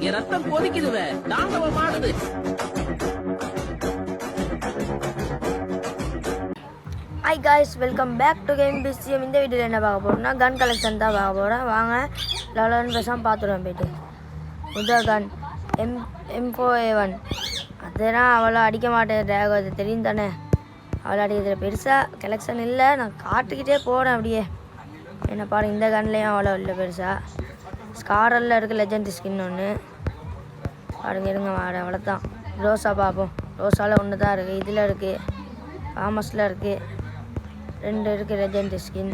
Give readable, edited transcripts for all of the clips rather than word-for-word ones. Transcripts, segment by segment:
என் ரத்தம் கொதிக்குதுவே தாண்டவ மாடுது. Hi guys, welcome back to game PCM. இந்த வீடியோவில் என்ன பார்க்க போகிறோம்னா கன் கலெக்ஷன் தான் பார்க்க போகிறேன். வாங்க லெவலன் பேசாமல் பார்த்துருவேன் போய்ட்டு. முதல் கன் M4A1. அதெல்லாம் அவ்வளோ அடிக்க மாட்டேன், ட்ராகோ அது தெரியும் தானே. அவ்வளோ அடிக்கிறதுல பெருசாக கலெக்ஷன் இல்லை, நான் காட்டுக்கிட்டே போகிறேன் அப்படியே. என்ன பாருங்கள், இந்த கன்லேயும் அவ்வளோ இல்லை பெருசாக. ஸ்காரலில் இருக்குது லெஜண்ட் ஸ்கின் ஒன்று பாருங்க. இருங்க வாட, அவ்வளோதான். ரோஸா பார்ப்போம். ரோஸாவில் ஒன்று தான் இருக்குது. இதில் இருக்குது, ஃபார்மஸில் இருக்குது, 2 இருக்குது லெஜண்ட் ஸ்கின்.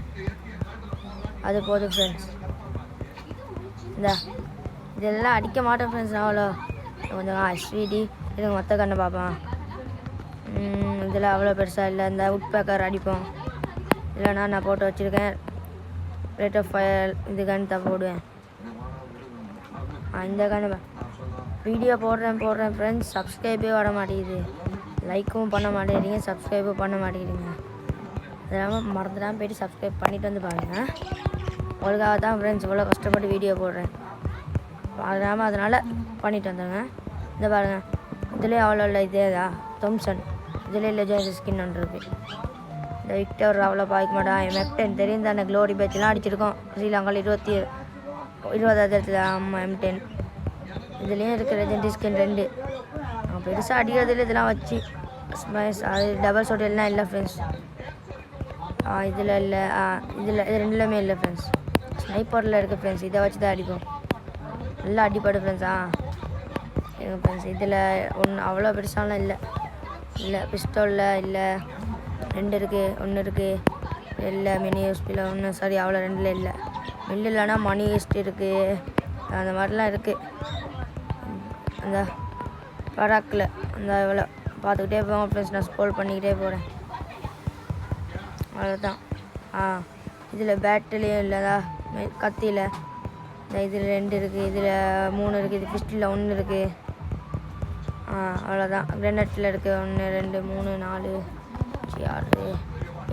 அது போதும் ஃப்ரெண்ட்ஸ். இதெல்லாம் அடிக்க மாட்டேன் ஃப்ரெண்ட்ஸ். அவ்வளோ கொஞ்சம் SVD. இதுங்க மொத்த கண்ணை பார்ப்போம். இதில் அவ்வளோ பெருசாக இல்லை. இந்த உட் பேக்கர் அடிப்போம். இல்லைனா நான் போட்டு வச்சுருக்கேன் ரேட் ஆஃப் ஃபயர். இது கன் தான் போடுவேன். இந்த கண்ணு வீடியோ போடுறேன் ஃப்ரெண்ட்ஸ். சப்ஸ்கிரைபே வர மாட்டேங்குது, லைக்கும் பண்ண மாட்டேங்கிறீங்க, சப்ஸ்கிரைபும் பண்ண மாட்டேங்கிறீங்க. அதெல்லாம் மறந்துடாமல் போய்ட்டு சப்ஸ்கிரைப் பண்ணிவிட்டு வந்து பாருங்கள். உங்களுக்காக தான் ஃப்ரெண்ட்ஸ் இவ்வளோ கஷ்டப்பட்டு வீடியோ போடுறேன். மறந்துடாமல் அதனால் பண்ணிட்டு வந்துடுங்க. இந்த பாருங்கள், இதுலேயே அவ்வளோ இல்லை. இதே தான் தொம்சன். இதுலேயே லெஜண்ட் ஸ்கின் ஒன்று இருக்குது. இந்த விக்டர் அவ்வளோ பார்க்க மாட்டான். M10 தெரியும் தானே, க்ளோரி பேட்ச்லாம் அடிச்சிருக்கோம் ஸ்ரீலங்காவில் 20வது இடத்துல. ஆமாம், M10. இதுலேயும் இருக்குது லெஜண்ட் ஸ்கின் 2. பெருசாக அடிக்கிறதுல இதெல்லாம் வச்சு அது டபுள் ஷாட் எல்லாம் இல்லை ஃப்ரெண்ட்ஸ். இதில் இல்லை, இது ரெண்டுலேயுமே இல்லை ஃப்ரெண்ட்ஸ். ஸ்னைப்பரில் இருக்குது ஃப்ரெண்ட்ஸ். இதை வச்சு தான் அடிப்போம். நல்லா அடிப்படும் ஃப்ரெண்ட்ஸ். எங்கள் ஃப்ரெண்ட்ஸ் இதில் அவ்வளோ பெருசாலாம் இல்லை. பிஸ்டோலில் இல்லை, 2 இருக்குது. 1 இருக்குது இல்லை. மினி யூஸ்பியில் 1, சாரி அவ்வளோ 2ல் இல்லை. மில்லு இல்லைனா மணி ஈஸ்ட் இருக்குது, அந்த மாதிரிலாம் இருக்குது. அந்த பராக்கில் அந்த இவ்வளோ பார்த்துக்கிட்டே போங்க ஃப்ரெண்ட்ஸ். நான் ஸ்க்ரோல் பண்ணிக்கிட்டே போகிறேன். அவ்வளோதான். இதில் பேட்டரியும் இல்லைதா, கத்தியில் இதில் 2 இருக்குது, இதில் 3 இருக்குது, இது பிஸ்டில் 1 இருக்குது. அவ்வளோதான். கிரெனட்டில் இருக்குது 1, 2, 3, 4, 6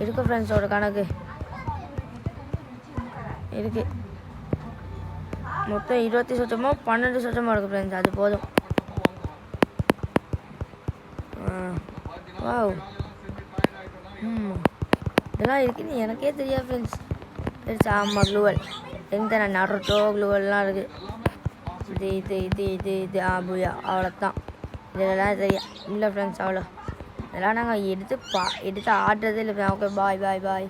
இருக்குது ஃப்ரெண்ட்ஸோட கணக்கு இருக்குது. மொத்தம் 20 சொச்சமோ 12 சொச்சமோ இருக்குது ஃப்ரெண்ட்ஸ். அது போதும். வாவ், இதெல்லாம் இருக்குன்னு எனக்கே தெரியாது ஃப்ரெண்ட்ஸ். பெருசு. ஆமாம், க்ளூவல். எந்த நருட்டோ க்ளூவல்லாம் இருக்குது. இது பூயா, அவ்வளோதான். இதெல்லாம் தெரியும் இல்லை ஃப்ரெண்ட்ஸ். அவ்வளோ இதெல்லாம் நாங்கள் எடுத்து ஆடுறதே இல்லை. ஓகே, பாய்.